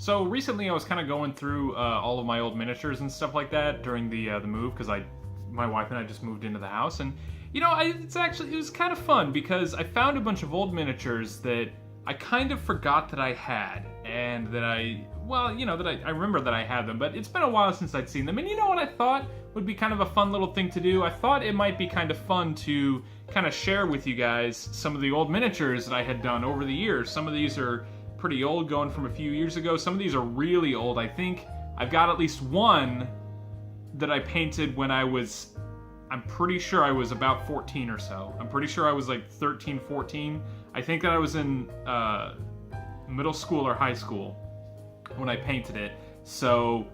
So recently, I was kind of going through all of my old miniatures and stuff like that during the move because my wife and I just moved into the house, and it was kind of fun because I found a bunch of old miniatures that I kind of forgot that I had, and that I remember that I had them, but it's been a while since I'd seen them. And you know what I thought would be kind of a fun little thing to do? I thought it might be kind of fun to kind of share with you guys some of the old miniatures that I had done over the years. Some of these are pretty old, going from a few years ago. Some of these are really old. I think I've got at least one that I painted when I'm pretty sure I was about 14 or so. I'm pretty sure I was like 13, 14. I think that I was in middle school or high school when I painted it. So,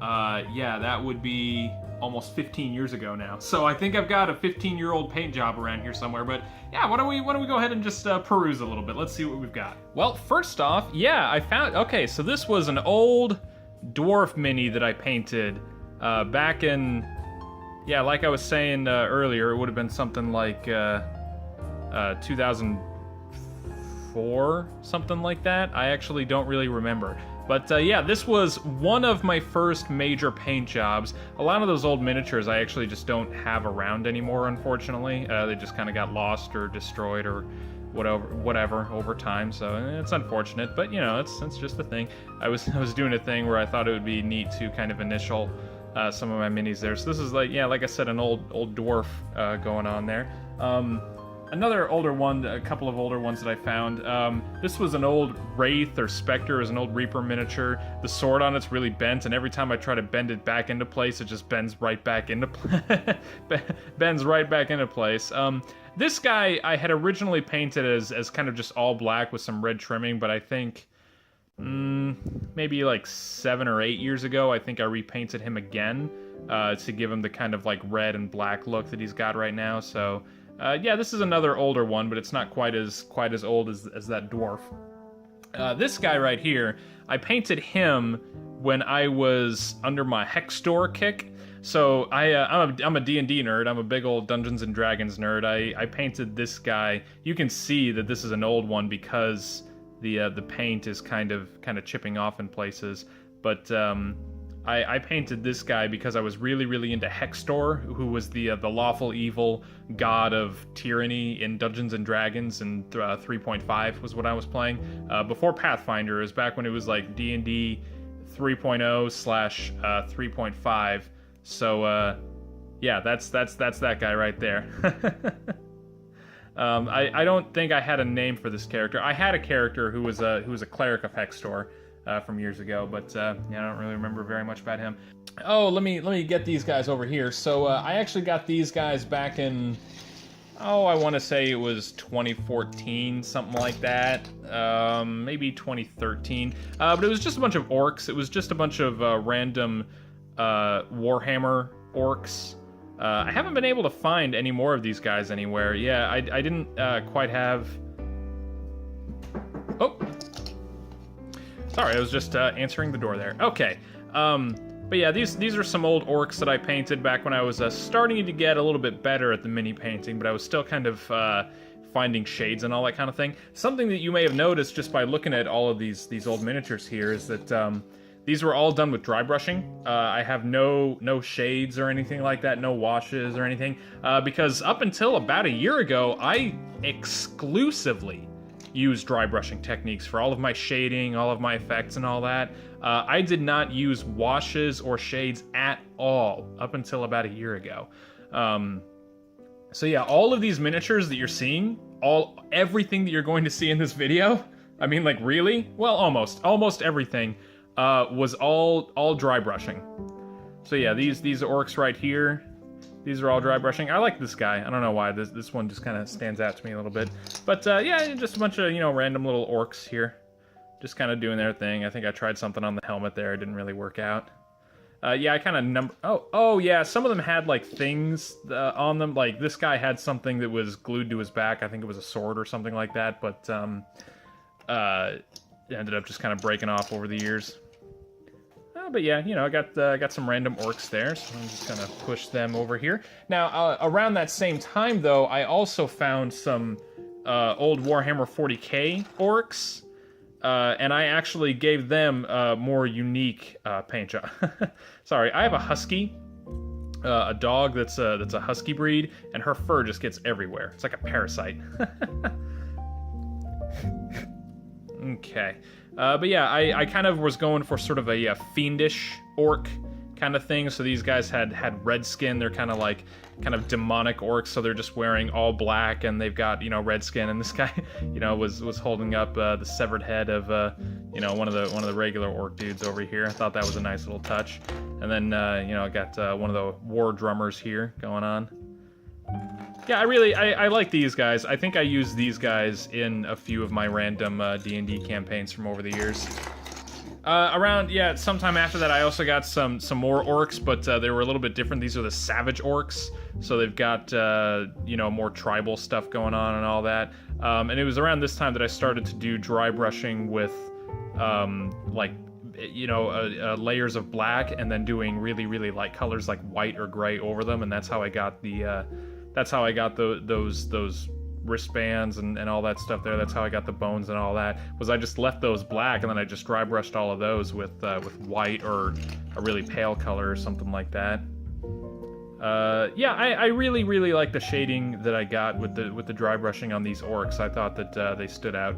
yeah, that would be almost 15 years ago now. So I think I've got a 15-year-old paint job around here somewhere. But yeah, why don't we go ahead and just peruse a little bit? Let's see what we've got. Well, first off, yeah, I found. Okay, so this was an old dwarf mini that I painted back in. Yeah, like I was saying earlier, it would have been something like 2004, something like that. I actually don't really remember. But yeah, this was one of my first major paint jobs. A lot of those old miniatures I actually just don't have around anymore, unfortunately. They just kind of got lost or destroyed or whatever over time, so it's unfortunate. But you know, it's just a thing. I was doing a thing where I thought it would be neat to kind of initial some of my minis there. So this is like I said, an old dwarf going on there. Another older one, a couple of older ones that I found. This was an old Wraith or Spectre, is an old Reaper miniature. The sword on it's really bent, and every time I try to bend it back into place, it just bends right back into place. This guy I had originally painted as kind of just all black with some red trimming, but I think maybe like 7 or 8 years ago, I think I repainted him again to give him the kind of like red and black look that he's got right now. So. Yeah, this is another older one, but it's not quite as old as that dwarf. This guy right here, I painted him when I was under my Hex Store kick. So I'm a D&D nerd. I'm a big old Dungeons and Dragons nerd. I painted this guy. You can see that this is an old one because the paint is kind of chipping off in places. But I painted this guy because I was really into Hextor, who was the lawful evil god of tyranny in Dungeons and Dragons, and 3.5 was what I was playing. Before Pathfinder, is back when it was like D&D 3.0/3.5. So yeah, that's that guy right there. I don't think I had a name for this character. I had a character who was a cleric of Hextor. From years ago, but yeah, I don't really remember very much about him. Oh, let me get these guys over here. So I actually got these guys back in, I want to say it was 2014, something like that, maybe 2013. But it was just a bunch of orcs. It was just a bunch of random Warhammer orcs. I haven't been able to find any more of these guys anywhere. Yeah, I didn't quite have. Oh. Sorry, I was just answering the door there. Okay, but yeah, these are some old orcs that I painted back when I was starting to get a little bit better at the mini painting, but I was still kind of finding shades and all that kind of thing. Something that you may have noticed just by looking at all of these old miniatures here is that these were all done with dry brushing. I have no shades or anything like that, no washes or anything, because up until about a year ago, I exclusively use dry brushing techniques for all of my shading, all of my effects and all that. I did not use washes or shades at all up until about a year ago. So yeah, all of these miniatures that you're seeing, everything that you're going to see in this video, I mean, like, really? Well, almost everything was all dry brushing. So yeah, these orcs right here, these are all dry brushing. I like this guy. I don't know why. This one just kind of stands out to me a little bit. But yeah, just a bunch of, random little orcs here. Just kind of doing their thing. I think I tried something on the helmet there. It didn't really work out. Yeah, I kind of Oh, yeah, some of them had, like, things on them. Like, this guy had something that was glued to his back. I think it was a sword or something like that. But it ended up just kind of breaking off over the years. But yeah, I got some random orcs there, so I'm just gonna push them over here. Now, around that same time, though, I also found some old Warhammer 40k orcs. and I actually gave them more unique paint job. Sorry, I have a husky, a dog that's a husky breed, and her fur just gets everywhere. It's like a parasite. Okay, but yeah, I kind of was going for sort of a fiendish orc kind of thing. So these guys had red skin. They're kind of demonic orcs. So they're just wearing all black, and they've got red skin. And this guy was holding up the severed head of one of the regular orc dudes over here. I thought that was a nice little touch. And then I got one of the war drummers here going on. Yeah, I like these guys. I think I used these guys in a few of my random D&D campaigns from over the years. Sometime after that, I also got some more orcs, but they were a little bit different. These are the savage orcs, so they've got more tribal stuff going on and all that. And it was around this time that I started to do dry brushing with layers of black, and then doing really, really light colors like white or gray over them, and that's how I got those wristbands and all that stuff there. That's how I got the bones and all that. Was I just left those black, and then I just dry brushed all of those with white or a really pale color or something like that. I really, really like the shading that I got with the dry brushing on these orcs. I thought that they stood out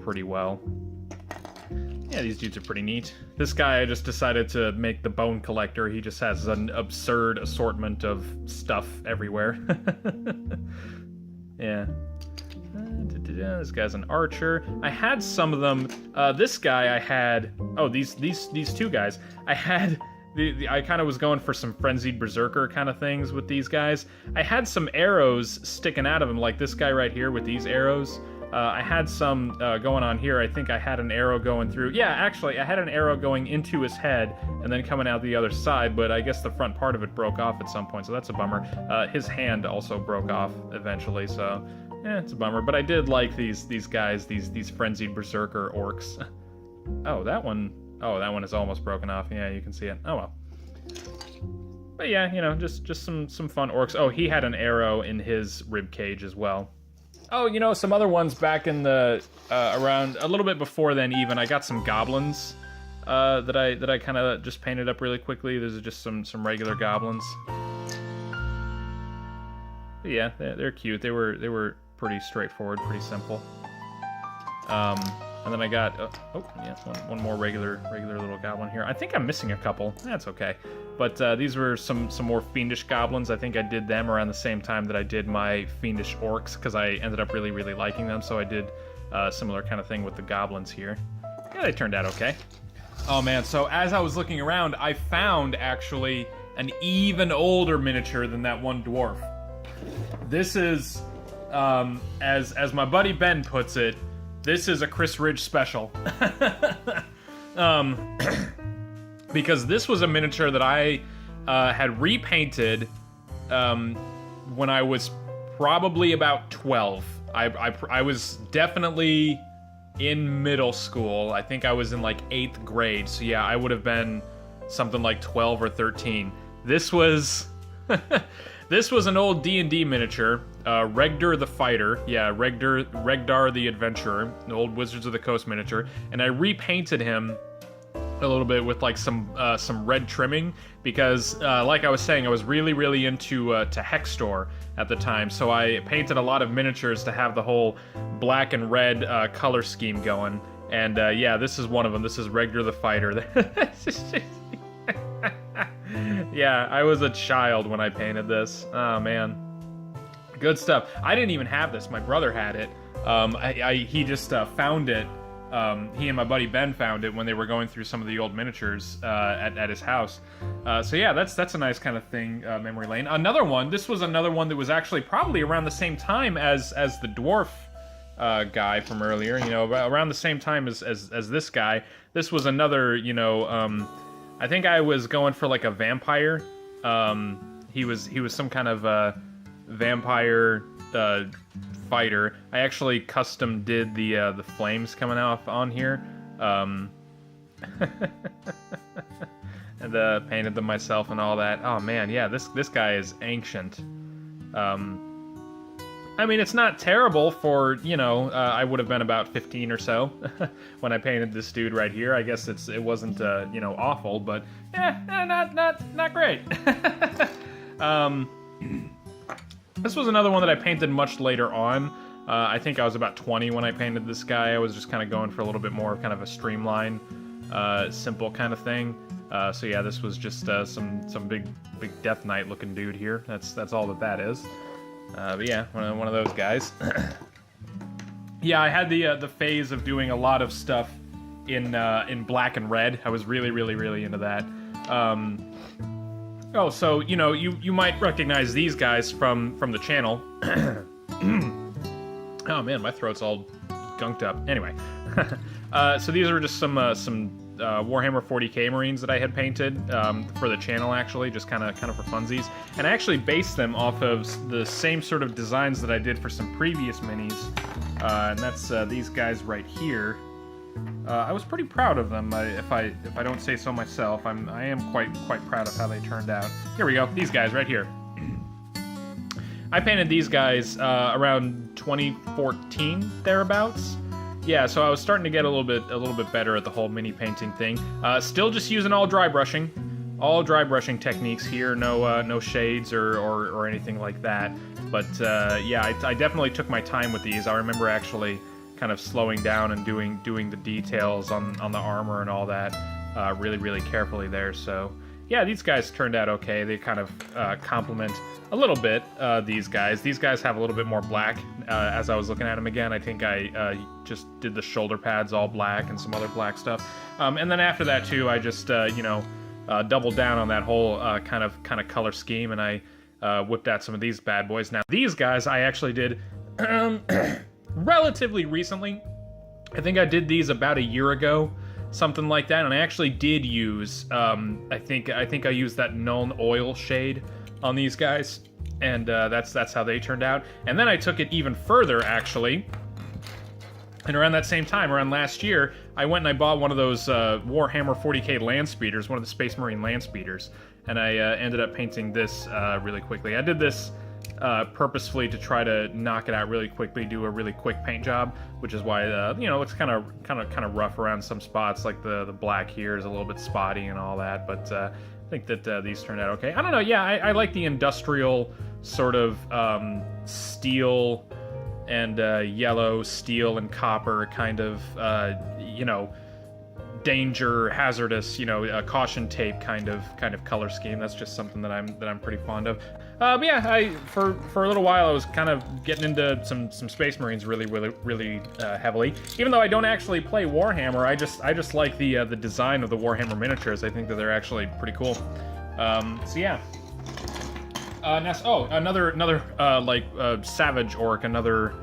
pretty well. Yeah, these dudes are pretty neat. This guy, I just decided to make the bone collector. He just has an absurd assortment of stuff everywhere. Yeah. This guy's an archer. I had some of them. This guy I had... Oh, these two guys. I had... I kind of was going for some frenzied berserker kind of things with these guys. I had some arrows sticking out of him, like this guy right here with these arrows. I had some going on here. I think I had an arrow going through... Yeah, actually, I had an arrow going into his head and then coming out the other side, but I guess the front part of it broke off at some point, so that's a bummer. His hand also broke off eventually, so... Yeah, it's a bummer. But I did like these guys, these frenzied berserker orcs. Oh, that one is almost broken off. Yeah, you can see it. Oh, well. But yeah, just some fun orcs. Oh, he had an arrow in his rib cage as well. Oh, some other ones back in the around a little bit before then. Even I got some goblins that I kind of just painted up really quickly. Those are just some regular goblins. But yeah, they're cute. They were pretty straightforward, pretty simple. And then I got one more regular little goblin here. I think I'm missing a couple. That's okay. But these were some more fiendish goblins. I think I did them around the same time that I did my fiendish orcs, because I ended up really, really liking them. So I did a similar kind of thing with the goblins here. Yeah, they turned out okay. Oh man, so as I was looking around, I found actually an even older miniature than that one dwarf. This is, as my buddy Ben puts it, this is a Chris Ridge special. Because this was a miniature that I had repainted when I was probably about 12. I was definitely in middle school. I think I was in like 8th grade. So yeah, I would have been something like 12 or 13. This was... This was an old D&D miniature, Regdar the Fighter. Yeah, Regdar the Adventurer, an old Wizards of the Coast miniature. And I repainted him a little bit with like some red trimming because, like I was saying, I was really, really into Hextor at the time. So I painted a lot of miniatures to have the whole black and red color scheme going. And yeah, this is one of them. This is Regdar the Fighter. Yeah, I was a child when I painted this. Oh, man. Good stuff. I didn't even have this. My brother had it. He just found it. He and my buddy Ben found it when they were going through some of the old miniatures at his house. So yeah, that's a nice kind of thing, memory lane. Another one, this was another one that was actually probably around the same time as the dwarf guy from earlier. Around the same time as this guy. This was another, I think I was going for like a vampire. He was some kind of vampire fighter. I actually custom did the flames coming off on here, and painted them myself and all that. Oh man, yeah, this guy is ancient. I mean, it's not terrible for, you know, I would have been about 15 or so when I painted this dude right here. I guess it wasn't, you know, awful, but not great. This was another one that I painted much later on. I think I was about 20 when I painted this guy. I was just kind of going for a little bit more of kind of a streamline, simple kind of thing. So yeah, this was just some big Death Knight looking dude here. That's all that is. But yeah, one of those guys. Yeah, I had the phase of doing a lot of stuff in black and red. I was really into that. Oh, so you know, you might recognize these guys from the channel. Oh man, my throat's all gunked up. Anyway, so these are just some Warhammer 40k Marines that I had painted for the channel, actually, just kind of for funsies. And I actually based them off of the same sort of designs that I did for some previous minis, and that's these guys right here. I was pretty proud of them, if I don't say so myself. I am quite proud of how they turned out. Here we go, these guys right here. I painted these guys around 2014 thereabouts. Yeah, so I was starting to get a little bit better at the whole mini painting thing. Still just using all dry brushing techniques here. No shades or anything like that. But yeah, I definitely took my time with these. I remember actually kind of slowing down and doing the details on the armor and all that really carefully there. So yeah, these guys turned out okay. They kind of complement a little bit these guys. These guys have a little bit more black. As I was looking at them again, I think I just did the shoulder pads all black and some other black stuff. And then after that too, I just you know, doubled down on that whole kind of color scheme, and I whipped out some of these bad boys. Now these guys I actually did relatively recently. I think I did these about a year ago, something like that, and I actually did use I think I used that Nuln Oil shade on these guys, and that's how they turned out. And then I took it even further, actually, and around that same time, around last year, I went and I bought one of those Warhammer 40k land speeders, one of the Space Marine land speeders, and I ended up painting this really quickly. I did this purposefully to try to knock it out really quickly, do a really quick paint job, which is why you know, it looks kind of rough around some spots, like the black here is a little bit spotty and all that, but I think that these turned out okay. I don't know, yeah, I like the industrial sort of steel and yellow, steel and copper kind of, you know, danger, hazardous, you know, caution tape kind of color scheme. That's just something that I'm pretty fond of. But yeah, for a little while I was kind of getting into some Space Marines really heavily. Even though I don't actually play Warhammer, I just like the design of the Warhammer miniatures. I think that they're actually pretty cool. So yeah. Another like savage orc, another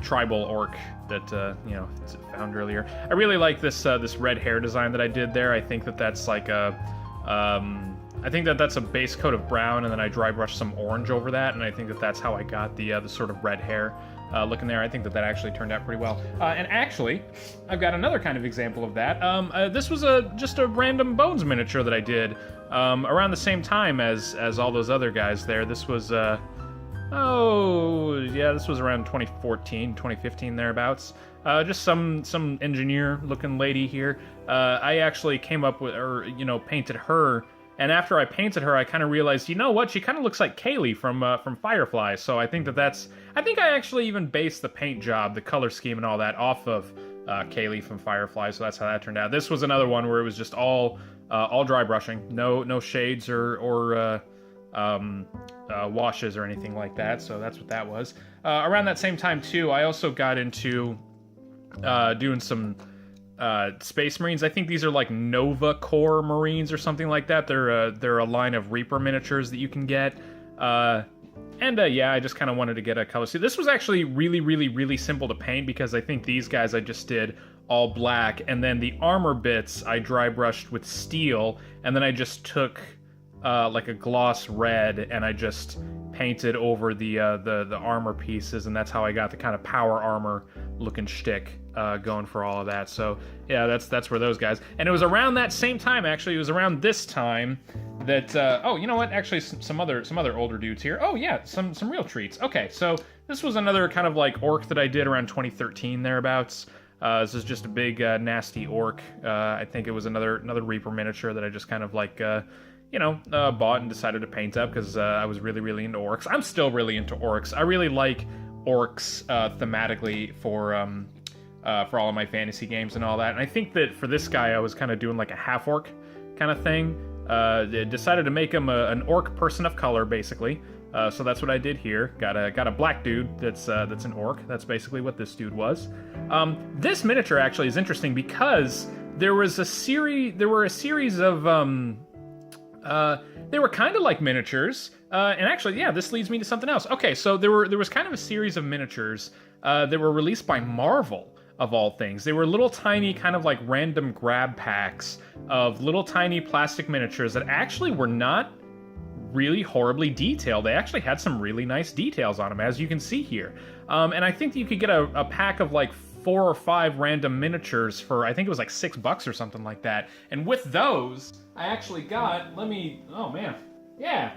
tribal orc that you know, found earlier. I really like this red hair design that I did there. I think that's like a I think that's a base coat of brown, and then I dry brushed some orange over that, and I think that's how I got the sort of red hair looking there. I think that actually turned out pretty well. And actually, I've got another kind of example of that. This was just a random Bones miniature that I did around the same time as all those other guys there. This was oh yeah, this was around 2014, 2015 thereabouts. Just some engineer looking lady here. I actually came up with, or you know, painted her. And after I painted her, I kind of realized, you know what? She kind of looks like Kaylee from Firefly. So I think I think I actually even based the paint job, the color scheme, and all that off of Kaylee from Firefly. So that's how that turned out. This was another one where it was just all dry brushing, no shades or washes or anything like that. So that's what that was. Around that same time too, I also got into doing some Space Marines. I think these are like Nova Corps Marines or something like that. They're a line of Reaper miniatures that you can get. Yeah, I just kind of wanted to get a color. See, this was actually really simple to paint, because I think these guys I just did all black, and then the armor bits I dry brushed with steel, and then I just took like a gloss red and I just painted over the armor pieces, and that's how I got the kind of power armor looking shtick going for all of that. So yeah, that's where those guys. And it was around that same time, actually. It was around this time that oh, you know what? Actually, some other older dudes here. Oh yeah, some real treats. Okay, so This was another kind of like orc that I did around 2013 thereabouts. This is just a big nasty orc. I think it was another Reaper miniature that I just kind of like bought and decided to paint up because I was really into orcs. I'm still really into orcs. I really like orcs thematically for all of my fantasy games and all that. And I think that for this guy, I was kind of doing like a half orc kind of thing. Decided to make him an orc person of color, basically. So that's what I did here. Got a black dude that's an orc. That's basically what this dude was. This miniature actually is interesting because there were a series of they were kind of like miniatures. And actually, yeah, this leads me to something else. Okay, so there was kind of a series of miniatures that were released by Marvel, of all things. They were little tiny kind of like random grab packs of little tiny plastic miniatures that actually were not really horribly detailed. They actually had some really nice details on them, as you can see here. And I think that you could get a pack of like 4 or 5 random miniatures for, I think it was like $6 or something like that. And with those, I actually got, oh man, yeah.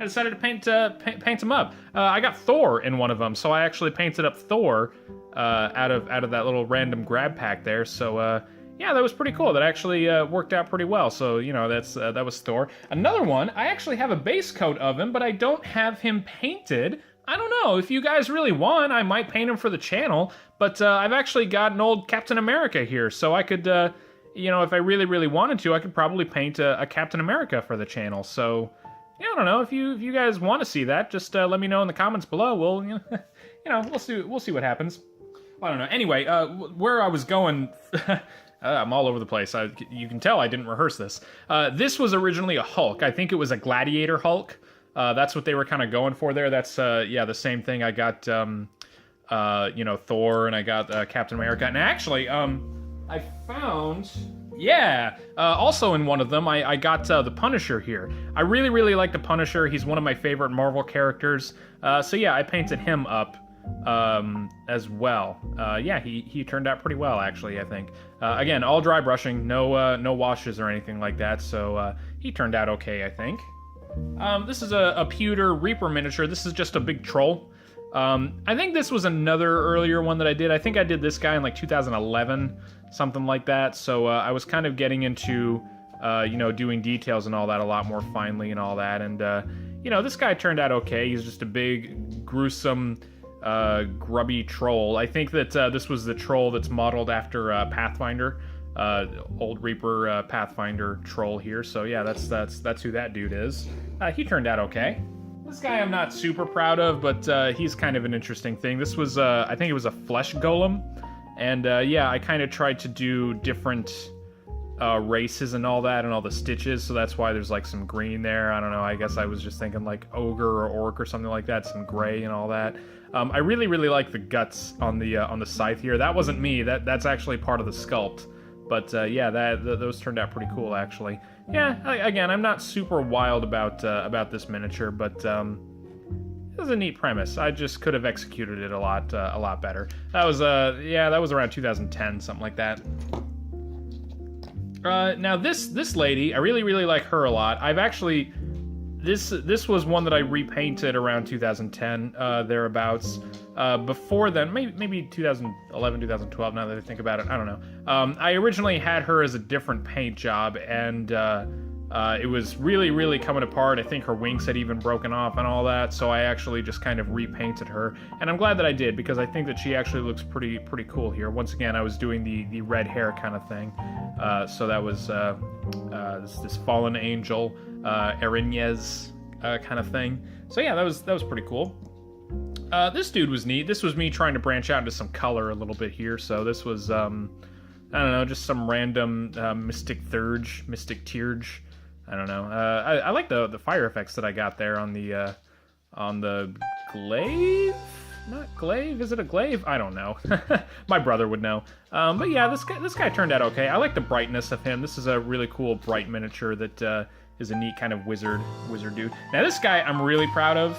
I decided to paint them up. I got Thor in one of them, so I actually painted up Thor out of that little random grab pack there. So yeah, that was pretty cool. That actually worked out pretty well. So that was Thor. Another one, I actually have a base coat of him, but I don't have him painted. I don't know, if you guys really want, I might paint him for the channel. But I've actually got an old Captain America here, so I could, if I really wanted to, I could probably paint a Captain America for the channel. So yeah, I don't know, if you guys want to see that, just let me know in the comments below. We'll we'll see what happens. Well, I don't know. Anyway, where I was going, I'm all over the place. You can tell I didn't rehearse this. This was originally a Hulk. I think it was a Gladiator Hulk. That's what they were kind of going for there. That's the same thing. I got Thor, and I got Captain America, and actually I found. Yeah, also in one of them, I got the Punisher here. I really like the Punisher. He's one of my favorite Marvel characters. So yeah, I painted him up as well. Yeah, he turned out pretty well, actually, I think. Again, all dry brushing, no washes or anything like that, so he turned out okay, I think. This is a pewter Reaper miniature. This is just a big troll. I think this was another earlier one that I did. I think I did this guy in like 2011, something like that. So I was kind of getting into, doing details and all that a lot more finely and all that. And, this guy turned out okay. He's just a big, gruesome, grubby troll. I think that this was the troll that's modeled after Pathfinder, old Reaper Pathfinder troll here. So yeah, that's who that dude is. He turned out okay. This guy I'm not super proud of, but he's kind of an interesting thing. This was, I think it was a flesh golem. And yeah, I kind of tried to do different races and all that and all the stitches, so that's why there's like some green there. I don't know, I guess I was just thinking like ogre or orc or something like that, some gray and all that. I really like the guts on the scythe here. That wasn't me, that's actually part of the sculpt. But yeah, those turned out pretty cool, actually. Yeah, again, I'm not super wild about this miniature, but it was a neat premise. I just could have executed it a lot better. That was that was around 2010, something like that. Now this lady, I really like her a lot. I've actually this was one that I repainted around 2010 thereabouts. Before then, maybe 2011, 2012, now that I think about it, I don't know. I originally had her as a different paint job, and it was really coming apart. I think her wings had even broken off and all that, so I actually just kind of repainted her. And I'm glad that I did, because I think that she actually looks pretty cool here. Once again, I was doing the red hair kind of thing. So that was this fallen angel, Reminisce kind of thing. So yeah, that was pretty cool. This dude was neat. This was me trying to branch out into some color a little bit here. So this was, I don't know, just some random Mystic Thurge, Mystic Tearge. I don't know. I like the fire effects that I got there on the glaive? Not glaive? Is it a glaive? I don't know. My brother would know. But yeah, this guy turned out okay. I like the brightness of him. This is a really cool bright miniature that is a neat kind of wizard dude. Now this guy I'm really proud of.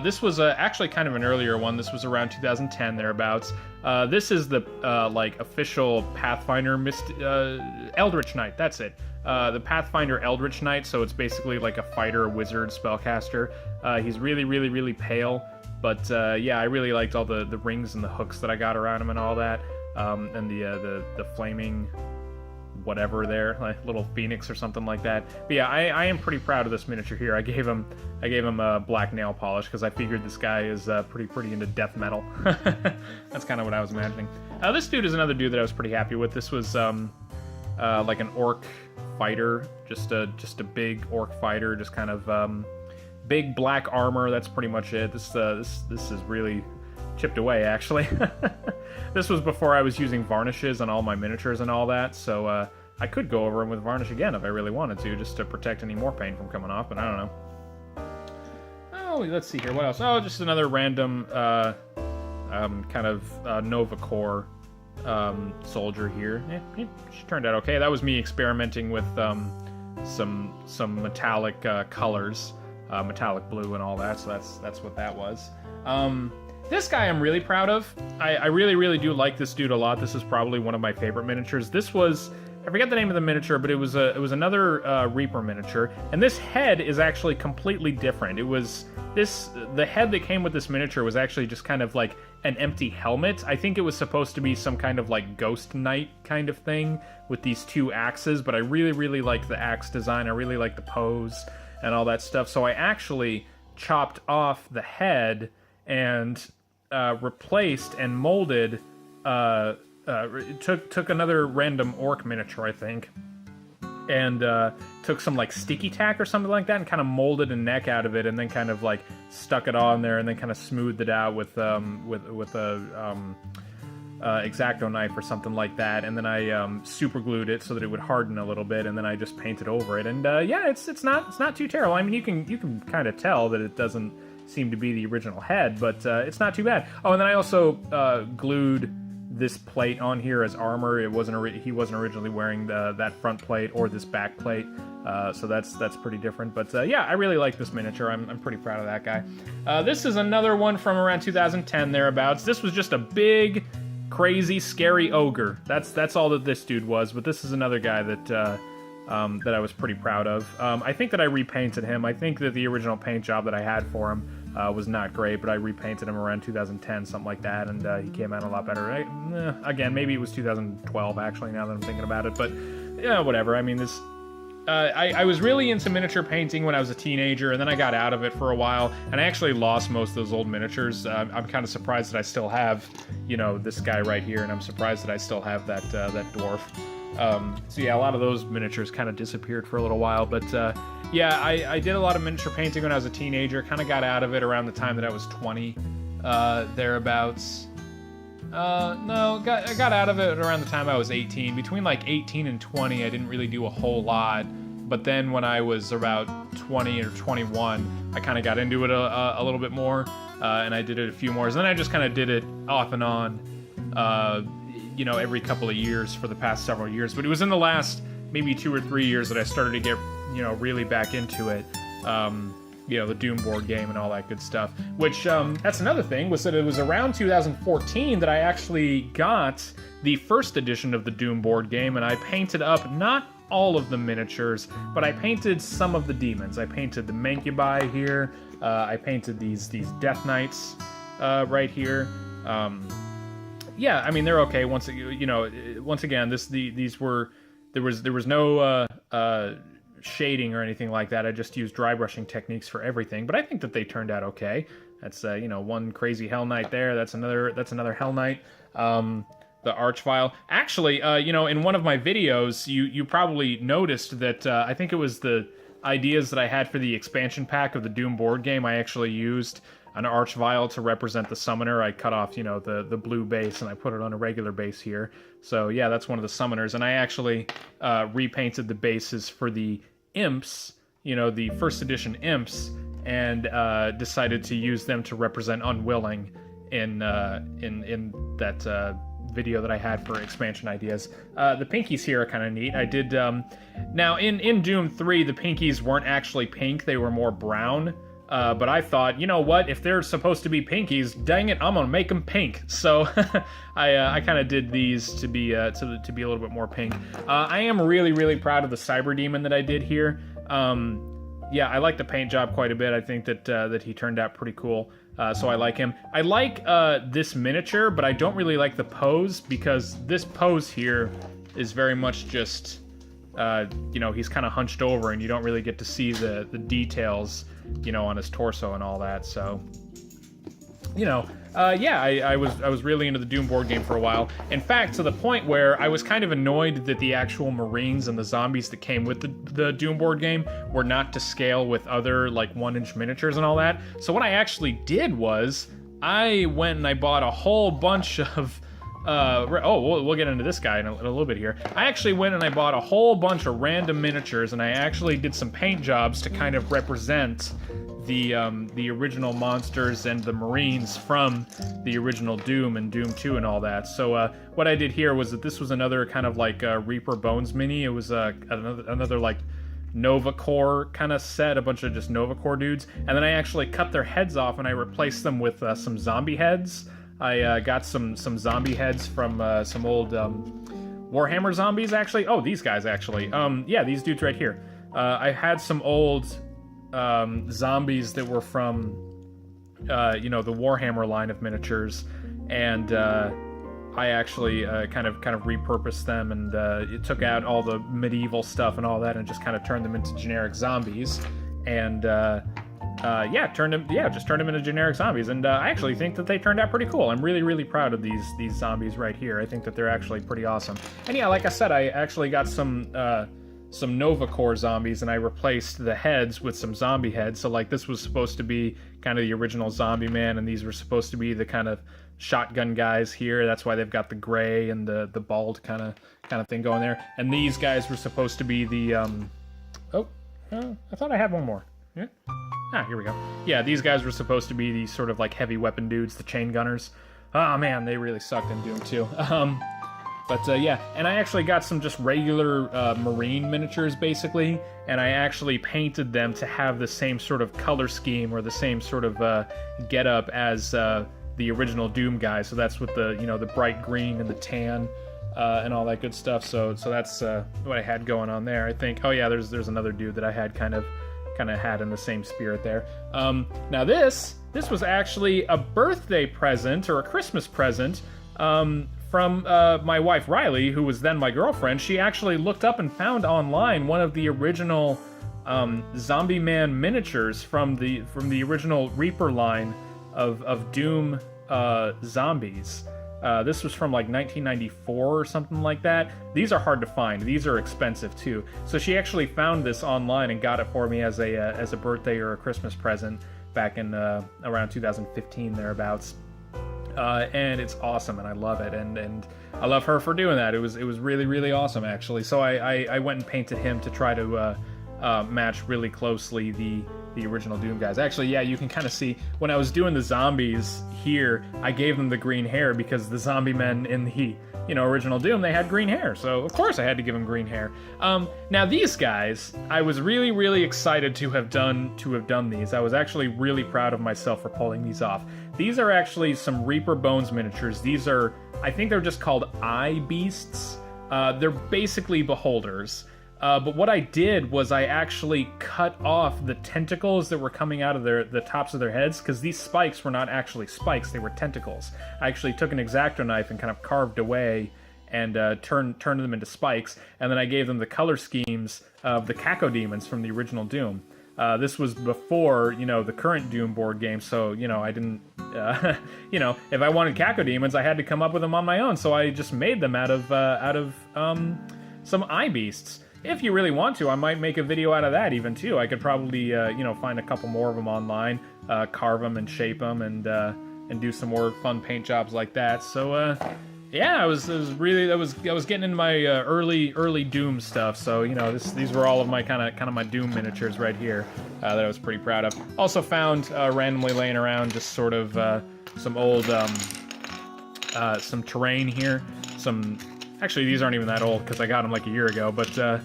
This was actually kind of an earlier one. This was around 2010 thereabouts. This is the like official Pathfinder Eldritch Knight. That's it. The Pathfinder Eldritch Knight. So it's basically like a fighter, wizard, spellcaster. He's really pale. But yeah, I really liked all the rings and the hooks that I got around him and all that, and the flaming whatever there, like little phoenix or something like that. But yeah, I am pretty proud of this miniature here. I gave him a black nail polish because I figured this guy is pretty into death metal. That's kind of what I was imagining. This dude is another dude that I was pretty happy with. This was like an orc fighter, just a big orc fighter, just kind of big black armor. That's pretty much it. This is really chipped away, actually. This was before I was using varnishes on all my miniatures and all that, so I could go over them with varnish again if I really wanted to, just to protect any more paint from coming off, but I don't know. Oh, let's see here, what else? Oh, just another random kind of Nova Corps soldier here. She turned out okay. That was me experimenting with some metallic colors, metallic blue and all that, so that's what that was. This guy I'm really proud of. I really do like this dude a lot. This is probably one of my favorite miniatures. This was, I forget the name of the miniature, but it was another Reaper miniature, and this head is actually completely different. The head that came with this miniature was actually just kind of like an empty helmet. I think it was supposed to be some kind of like ghost knight kind of thing with these two axes, but I really like the axe design. I really like the pose and all that stuff. So I actually chopped off the head and replaced and molded, took another random orc miniature, I think, and took some like sticky tack or something like that and kind of molded a neck out of it, and then kind of like stuck it on there and then kind of smoothed it out with a X-Acto knife or something like that, and then I super glued it so that it would harden a little bit, and then I just painted over it, and yeah, it's not too terrible. I mean, you can kind of tell that it doesn't seem to be the original head, but it's not too bad. Oh, and then I also glued this plate on here as armor. He wasn't originally wearing that front plate or this back plate, so that's pretty different. But yeah, I really like this miniature. I'm pretty proud of that guy. This is another one from around 2010 thereabouts. This was just a big, crazy, scary ogre. That's all that this dude was. But this is another guy that I was pretty proud of. I think that I repainted him. I think that the original paint job that I had for him was not great, but I repainted him around 2010, something like that, and he came out a lot better. Again, maybe it was 2012, actually, now that I'm thinking about it, but yeah, whatever. I mean, I was really into miniature painting when I was a teenager, and then I got out of it for a while, and I actually lost most of those old miniatures. I'm kind of surprised that I still have, this guy right here, and I'm surprised that I still have that dwarf. So yeah, a lot of those miniatures kind of disappeared for a little while, but yeah, I did a lot of miniature painting when I was a teenager, kind of got out of it around the time that I was 20, thereabouts. No, I got out of it around the time I was 18. Between like 18 and 20, I didn't really do a whole lot, but then when I was about 20 or 21, I kind of got into it a little bit more, and I did it a few more, and then I just kind of did it off and on, every couple of years for the past several years. But it was in the last maybe 2 or 3 years that I started to get, really back into it. The Doom board game and all that good stuff. Which, that's another thing, was that it was around 2014 that I actually got the first edition of the Doom board game, and I painted up not all of the miniatures, but I painted some of the demons. I painted the Mancubi here. I painted these Death Knights right here. Yeah, I mean, they're okay. Once again, there was no shading or anything like that. I just used dry brushing techniques for everything, but I think that they turned out okay. That's one crazy Hell Knight there. That's another Hell Knight. The Archvile. Actually, in one of my videos, you probably noticed that I think it was the ideas that I had for the expansion pack of the Doom board game. I actually used an Archvile to represent the summoner. I cut off, the blue base, and I put it on a regular base here. So yeah, that's one of the summoners. And I actually repainted the bases for the imps, the first edition imps, and decided to use them to represent Unwilling in that video that I had for expansion ideas. The pinkies here are kind of neat. I did now in Doom 3, the pinkies weren't actually pink; they were more brown. But I thought, you know what, if they're supposed to be pinkies, dang it, I'm gonna make them pink. So I kind of did these to be a little bit more pink. I am really proud of the Cyber Demon that I did here. Yeah, I like the paint job quite a bit. I think that he turned out pretty cool. So I like him. I like this miniature, but I don't really like the pose, because this pose here is very much just, you know, he's kind of hunched over and you don't really get to see the details, you know, on his torso and all that. So, you know, yeah, I was really into the Doom board game for a while. In fact, to the point where I was kind of annoyed that the actual Marines and the zombies that came with the Doom board game were not to scale with other, like, 1-inch miniatures and all that. So what I actually did was, I went and I bought a whole bunch of... we'll get into this guy in a little bit here. I actually went and I bought a whole bunch of random miniatures, and I actually did some paint jobs to kind of represent the original monsters and the Marines from the original Doom and Doom 2 and all that. So what I did here was that this was another kind of like Reaper Bones mini. It was another like Nova Corps kind of set, a bunch of just Nova Corps dudes, and then I actually cut their heads off and I replaced them with some zombie heads. I got some zombie heads from some old Warhammer zombies, actually. Oh, these guys, actually. Yeah, these dudes right here. I had some old zombies that were from, you know, the Warhammer line of miniatures, and I actually kind of repurposed them, and it took out all the medieval stuff and all that, and just kind of turned them into generic zombies, and yeah, just turned them into generic zombies, and I actually think that they turned out pretty cool. I'm really, really proud of these zombies right here. I think that they're actually pretty awesome. And yeah, like I said, I actually got some Nova Corps zombies, and I replaced the heads with some zombie heads. So like this was supposed to be kind of the original Zombie Man, and these were supposed to be the kind of shotgun guys here. That's why they've got the gray and the bald kind of thing going there. And these guys were supposed to be the I thought I had one more. Yeah. Ah, here we go. Yeah, these guys were supposed to be these sort of like heavy weapon dudes, the chain gunners. Oh man, they really sucked in Doom 2. But yeah, and I actually got some just regular Marine miniatures, basically, and I actually painted them to have the same sort of color scheme or the same sort of get-up as the original Doom guys. So that's with the, you know, the bright green and the tan and all that good stuff. So that's what I had going on there, I think. Oh yeah, there's another dude that I had kind of had in the same spirit there. Now this was actually a birthday present or a Christmas present from my wife Riley, who was then my girlfriend. She actually looked up and found online one of the original Zombie Man miniatures from the original Reaper line of Doom zombies. This was from like 1994 or something like that. These are hard to find. These are expensive too. So she actually found this online and got it for me as a birthday or a Christmas present back in around 2015 thereabouts. And it's awesome, and I love it, and I love her for doing that. It was really, really awesome, actually. So I went and painted him to try to match really closely the original Doom guys. Actually, yeah, you can kind of see when I was doing the zombies here, I gave them the green hair because the zombie men in the, you know, original Doom, they had green hair. So of course I had to give them green hair. Now these guys, I was really, really excited to have done these. I was actually really proud of myself for pulling these off. These are actually some Reaper Bones miniatures. These are, I think they're just called eye beasts. They're basically beholders. But what I did was I actually cut off the tentacles that were coming out of the tops of their heads, because these spikes were not actually spikes, they were tentacles. I actually took an X-Acto knife and kind of carved away and turned them into spikes, and then I gave them the color schemes of the Cacodemons from the original Doom. This was before, you know, the current Doom board game, so, you know, I didn't, you know, if I wanted Cacodemons, I had to come up with them on my own, so I just made them out of some eye beasts. If you really want to, I might make a video out of that even too. I could probably, you know, find a couple more of them online, carve them and shape them, and do some more fun paint jobs like that. So, yeah, I was getting into my early Doom stuff. So, you know, these were all of my kind of my Doom miniatures right here that I was pretty proud of. Also found randomly laying around just sort of some old some terrain here. Actually, these aren't even that old because I got them like a year ago, but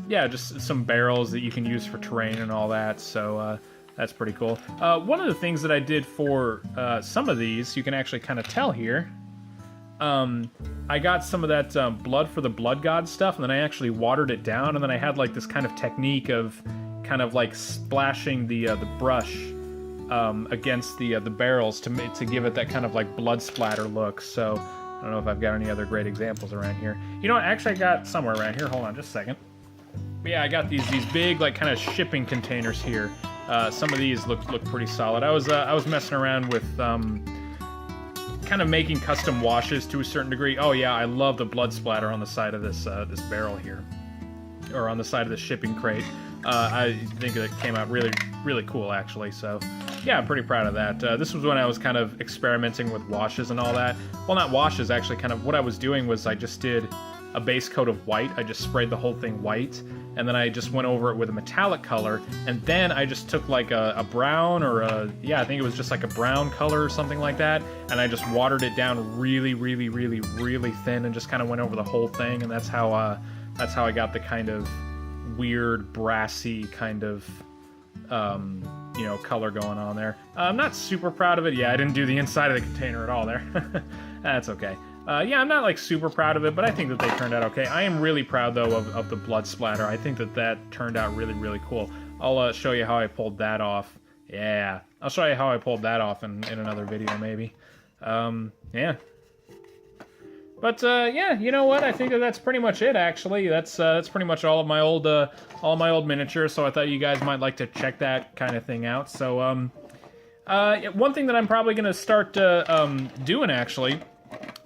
yeah, just some barrels that you can use for terrain and all that, so that's pretty cool. One of the things that I did for some of these, you can actually kind of tell here, I got some of that blood for the blood god stuff, and then I actually watered it down, and then I had like this kind of technique of kind of like splashing the brush against the barrels to give it that kind of like blood splatter look. So I don't know if I've got any other great examples around here. You know what? Actually, I got somewhere around here. Hold on just a second. But yeah, I got these big like kind of shipping containers here. Some of these look pretty solid. I was messing around with kind of making custom washes to a certain degree. Oh yeah, I love the blood splatter on the side of this this barrel here, or on the side of the shipping crate. I think it came out really cool actually. So yeah, I'm pretty proud of that. This was when I was kind of experimenting with washes and all that. Well, not washes actually. Kind of what I was doing was I just did a base coat of white. I just sprayed the whole thing white, and then I just went over it with a metallic color, and then I just took like a brown or I think it was just like a brown color or something like that, and I just watered it down really thin and just kind of went over the whole thing, and that's how I got the kind of weird brassy kind of color going on there. I'm not super proud of it. Yeah, I didn't do the inside of the container at all there. That's okay. Yeah, I'm not like super proud of it, but I think that they turned out okay. I am really proud though of the blood splatter. I think that turned out really cool. I'll show you how I pulled that off. Yeah, I'll show you how I pulled that off in another video maybe. Yeah. But yeah, you know what? I think that's pretty much it. Actually, that's pretty much all of my old miniatures. So I thought you guys might like to check that kind of thing out. So one thing that I'm probably gonna start doing actually.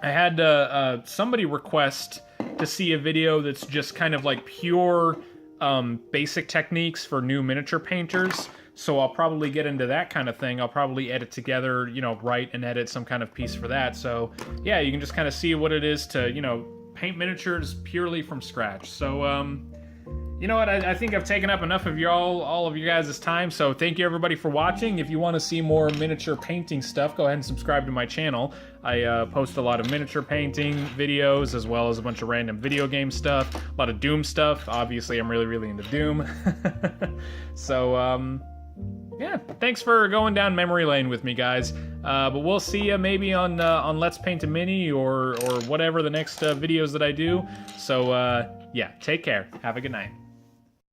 I had somebody request to see a video that's just kind of like pure basic techniques for new miniature painters. So I'll probably get into that kind of thing. I'll probably edit together, write and edit some kind of piece for that. So yeah, you can just kind of see what it is to, paint miniatures purely from scratch. So, you know what? I think I've taken up enough of all of you guys' time. So thank you everybody for watching. If you want to see more miniature painting stuff, go ahead and subscribe to my channel. I post a lot of miniature painting videos as well as a bunch of random video game stuff, a lot of Doom stuff. Obviously, I'm really into Doom. So, yeah, thanks for going down memory lane with me, guys. But we'll see you maybe on Let's Paint a Mini or whatever the next videos that I do. So, yeah, take care. Have a good night.